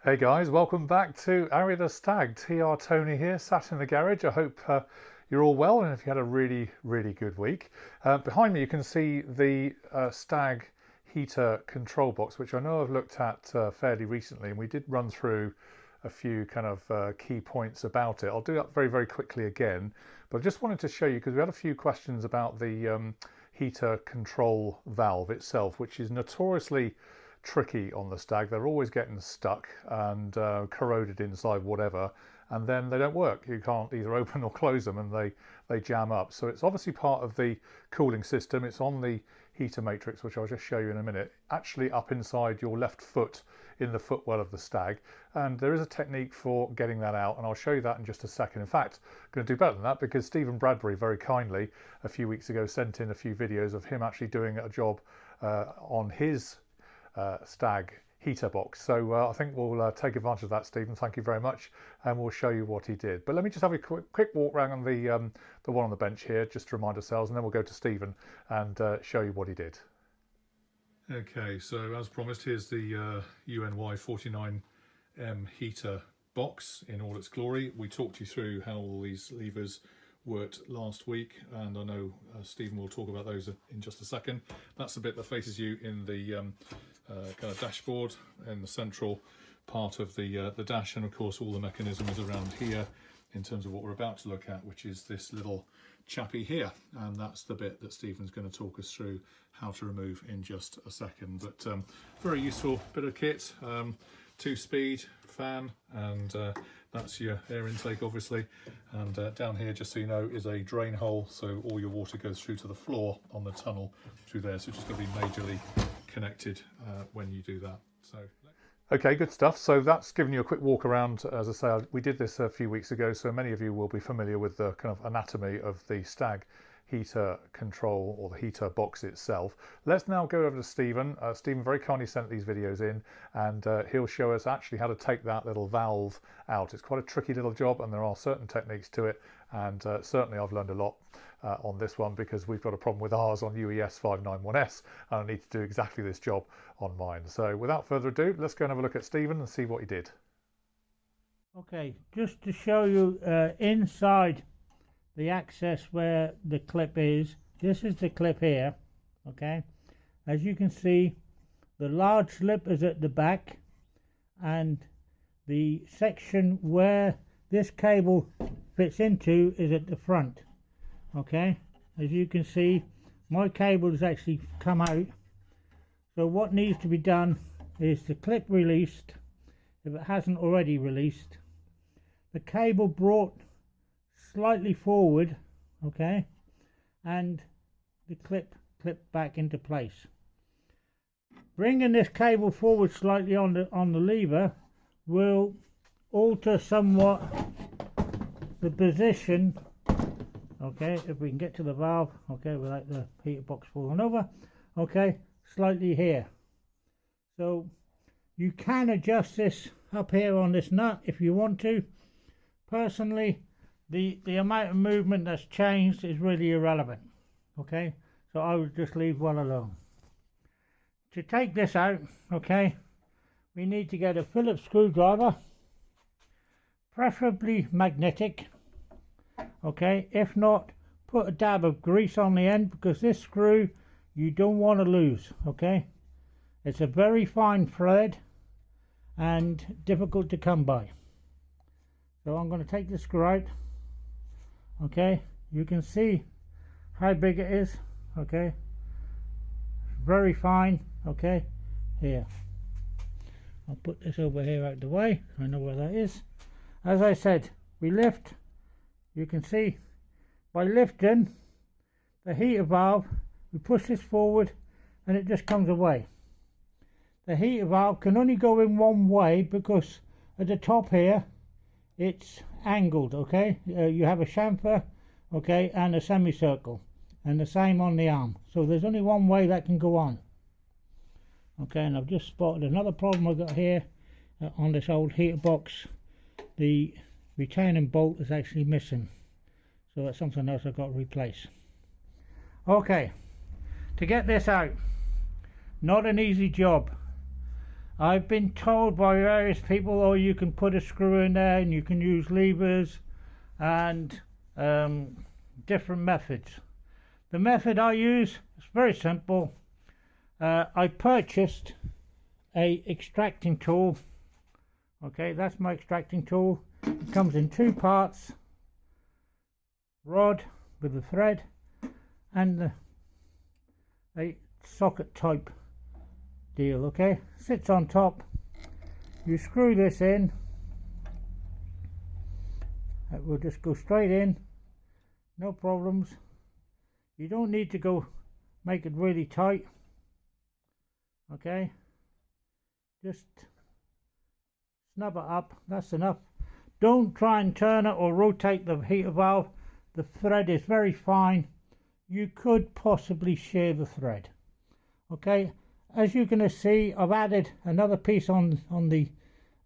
Hey guys, welcome back to Arry the Stag. TR Tony here, sat in the garage. I hope you're all well and if you had a really good week. Behind me you can see the Stag heater control box, which I know I've looked at fairly recently, and we did run through a few kind of key points about it. I'll do that very quickly again, but I just wanted to show you because we had a few questions about the heater control valve itself, which is notoriously tricky on the Stag. They're always getting stuck and corroded inside whatever, and then they don't work. You can't either open or close them, and they jam up. So it's obviously part of the cooling system. It's on the heater matrix, which I'll just show you in a minute, actually up inside your left foot in the footwell of the Stag, and there is a technique for getting that out, and I'll show you that in just a second. In fact, I'm going to do better than that because Stephen Bradbury very kindly a few weeks ago sent in a few videos of him actually doing a job on his Stag heater box. So I think we'll take advantage of that, Stephen. Thank you very much, and we'll show you what he did. But let me just have a quick walk around on the one on the bench here, just to remind ourselves, and then we'll go to Stephen and show you what he did. Okay, so as promised, here's the UNY 49M heater box in all its glory. We talked you through how all these levers worked last week, and I know Stephen will talk about those in just a second. That's the bit that faces you in the kind of dashboard in the central part of the dash, and of course all the mechanism is around here in terms of what we're about to look at, which is this little chappy here, and that's the bit that Stephen's going to talk us through how to remove in just a second. But very useful bit of kit, 2-speed fan, and that's your air intake obviously, and down here, just so you know, is a drain hole, so all your water goes through to the floor on the tunnel through there, so it's just going to be majorly connected when you do that. So okay, good stuff. So that's given you a quick walk around. As I say, we did this a few weeks ago, so many of you will be familiar with the kind of anatomy of the Stag heater control or the heater box itself. Let's now go over to Stephen. Stephen very kindly sent these videos in, and he'll show us actually how to take that little valve out. It's quite a tricky little job, and there are certain techniques to it, and certainly I've learned a lot on this one because we've got a problem with ours on UES 591S, and I need to do exactly this job on mine. So without further ado, let's go and have a look at Stephen and see what he did. Okay, just to show you inside the access where the clip is, this is the clip here. Okay, as you can see, the large lip is at the back, and the section where this cable fits into is at the front. Okay, as you can see, my cable has actually come out, so what needs to be done is the clip released, if it hasn't already released, the cable brought slightly forward, okay, and the clip back into place. Bringing this cable forward slightly on the lever will alter somewhat the position, okay, if we can get to the valve, okay, without the heater box falling over, okay, slightly here. So you can adjust this up here on this nut if you want to. Personally, the amount of movement that's changed is really irrelevant, okay, so I would just leave well alone. To take this out, okay, we need to get a Phillips screwdriver, preferably magnetic, okay, if not, put a dab of grease on the end, because this screw you don't want to lose, okay. It's a very fine thread and difficult to come by. So I'm going to take the screw out. Okay, you can see how big it is, okay, very fine. Okay, here, I'll put this over here out the way, I know where that is. As I said, we lift, you can see, by lifting the heater valve, we push this forward and it just comes away. The heater valve can only go in one way because at the top here it's angled, okay. You have a chamfer, okay, and a semicircle, and the same on the arm, so there's only one way that can go on. Okay, and I've just spotted another problem I've got here on this old heater box. The retaining bolt is actually missing, so that's something else I've got to replace. Okay, to get this out, not an easy job. I've been told by various people, oh, you can put a screw in there and you can use levers and different methods. The method I use is very simple. I purchased a extracting tool. Okay, that's my extracting tool. It comes in two parts, rod with a thread and a socket type deal. Okay, sits on top. You screw this in, it will just go straight in, no problems. You don't need to go make it really tight. Okay, just snub it up, that's enough. Don't try and turn it or rotate the heater valve. The thread is very fine. You could possibly shear the thread. Okay, as you're going to see, I've added another piece on the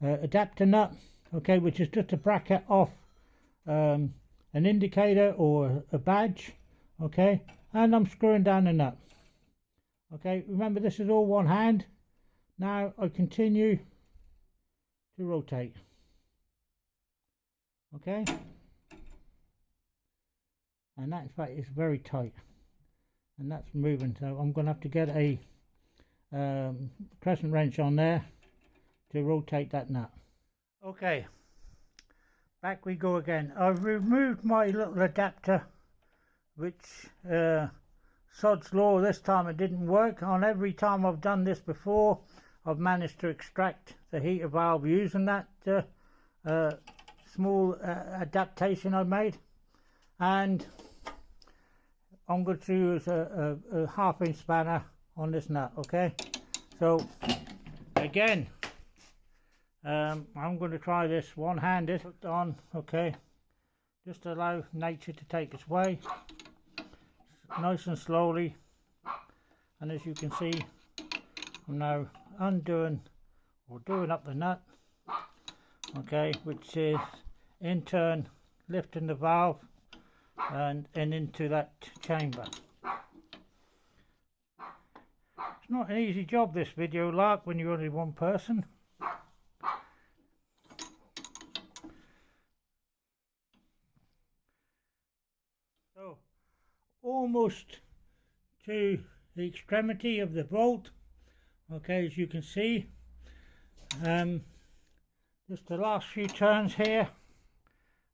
adapter nut, okay, which is just a bracket off an indicator or a badge, okay, and I'm screwing down the nut. Okay, remember this is all one hand. Now I continue to rotate. Okay, and that in fact is very tight and that's moving, so I'm going to have to get a crescent wrench on there to rotate that nut. Okay, back we go again. I've removed my little adapter, which sod's law, this time it didn't work. On every time I've done this before, I've managed to extract the heater valve using that small adaptation I made, and I'm going to use a 1/2 inch spanner on this nut. Okay, so again I'm going to try this one-handed on. Okay, just allow nature to take its way nice and slowly, and as you can see I'm now undoing or doing up the nut, okay, which is in turn lifting the valve and into that chamber. It's not an easy job, this video lark, when you're only one person. So almost to the extremity of the bolt. Okay, as you can see, just the last few turns here.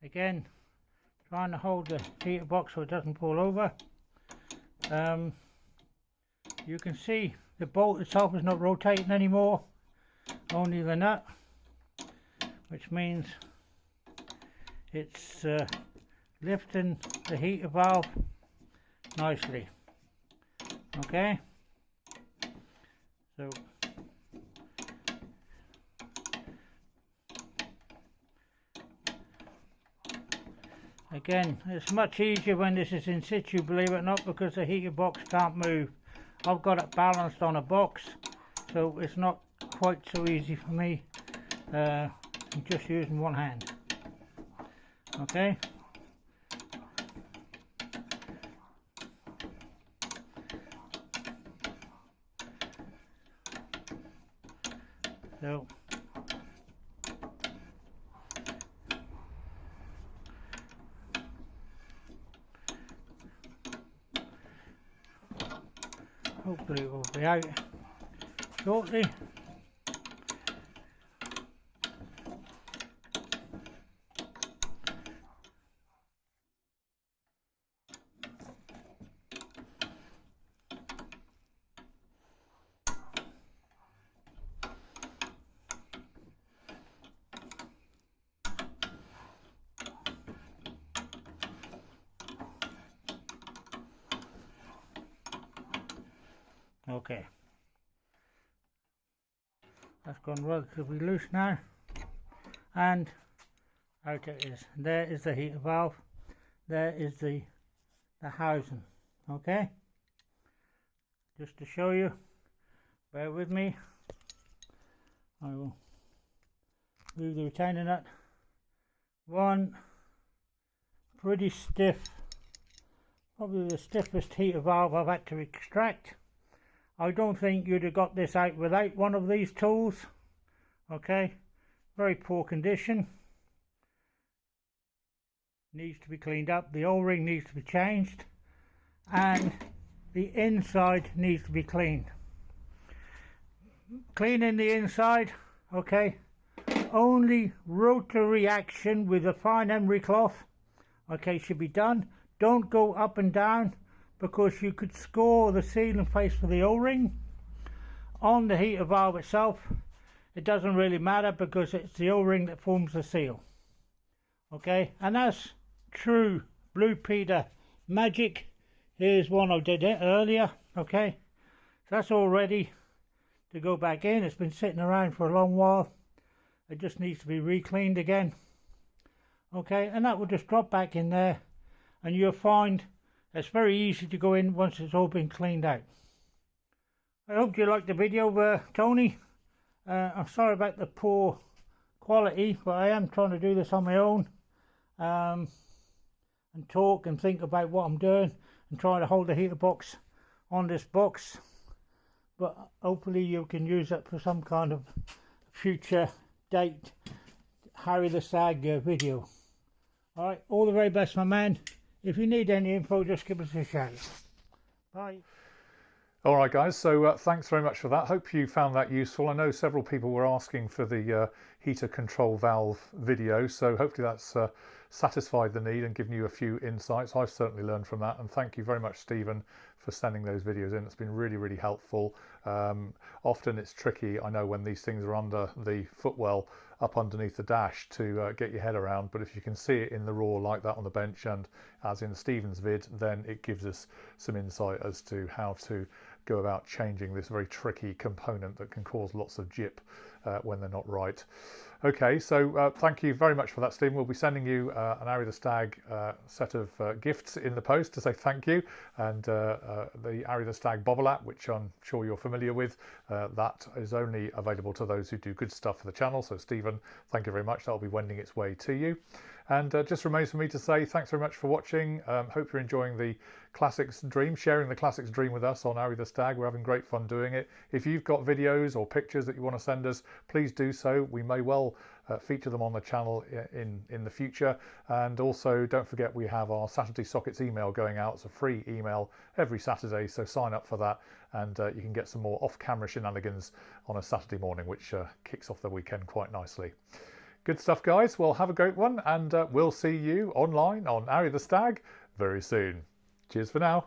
Again, trying to hold the heater box so it doesn't fall over. You can see the bolt itself is not rotating anymore, only the nut, which means it's lifting the heater valve nicely. Okay, so again, it's much easier when this is in situ, believe it or not, because the heater box can't move. I've got it balanced on a box, so it's not quite so easy for me. I'm just using one hand. Okay. So hopefully it will be out shortly. Okay, that's gone relatively loose now, and out it is. There is the heater valve, there is the housing. Okay, just to show you, bear with me, I will move the retainer nut. One pretty stiff, probably the stiffest heater valve I've had to extract. I don't think you'd have got this out without one of these tools. Okay, very poor condition. Needs to be cleaned up. The O-ring needs to be changed, and the inside needs to be cleaned. Cleaning the inside, okay, only rotary action with a fine emery cloth, okay, should be done. Don't go up and down, because you could score the sealing face for the O-ring. On the heater valve itself, it doesn't really matter, because it's the O-ring that forms the seal. Okay, and that's true Blue Peter magic. Here's one I did it earlier. Okay, so that's all ready to go back in. It's been sitting around for a long while. It just needs to be re-cleaned again. Okay, and that will just drop back in there, and you'll find it's very easy to go in once it's all been cleaned out. I hope you liked the video, Tony. I'm sorry about the poor quality, but I am trying to do this on my own, and talk and think about what I'm doing, and trying to hold the heater box on this box. But hopefully you can use it for some kind of future date Arry the Stag video. Alright, all the very best, my man. If you need any info, just give us a shout. Bye. All right, guys, so thanks very much for that. Hope you found that useful. I know several people were asking for the heater control valve video, so hopefully that's satisfied the need and given you a few insights. I've certainly learned from that, and thank you very much, Stephen, for sending those videos in. It's been really, really helpful. Often it's tricky, I know, when these things are under the footwell, up underneath the dash, to get your head around, but if you can see it in the raw like that on the bench, and as in Stephen's vid, then it gives us some insight as to how to go about changing this very tricky component that can cause lots of jip when they're not right. Okay, so thank you very much for that, Stephen. We'll be sending you an Arry the Stag set of gifts in the post to say thank you, and the Arry the Stag bobble app, which I'm sure you're familiar with. That is only available to those who do good stuff for the channel. So Stephen, thank you very much. That'll be wending its way to you. And just remains for me to say thanks very much for watching. Hope you're enjoying the Classics Dream, sharing the Classics Dream with us on Arry the Stag. We're having great fun doing it. If you've got videos or pictures that you want to send us, please do so. We may well feature them on the channel in the future. And also don't forget, we have our Saturday Sockets email going out. It's a free email every Saturday, so sign up for that, and you can get some more off-camera shenanigans on a Saturday morning, which kicks off the weekend quite nicely. Good stuff, guys. Well, have a great one, and we'll see you online on Arry the Stag very soon. Cheers for now.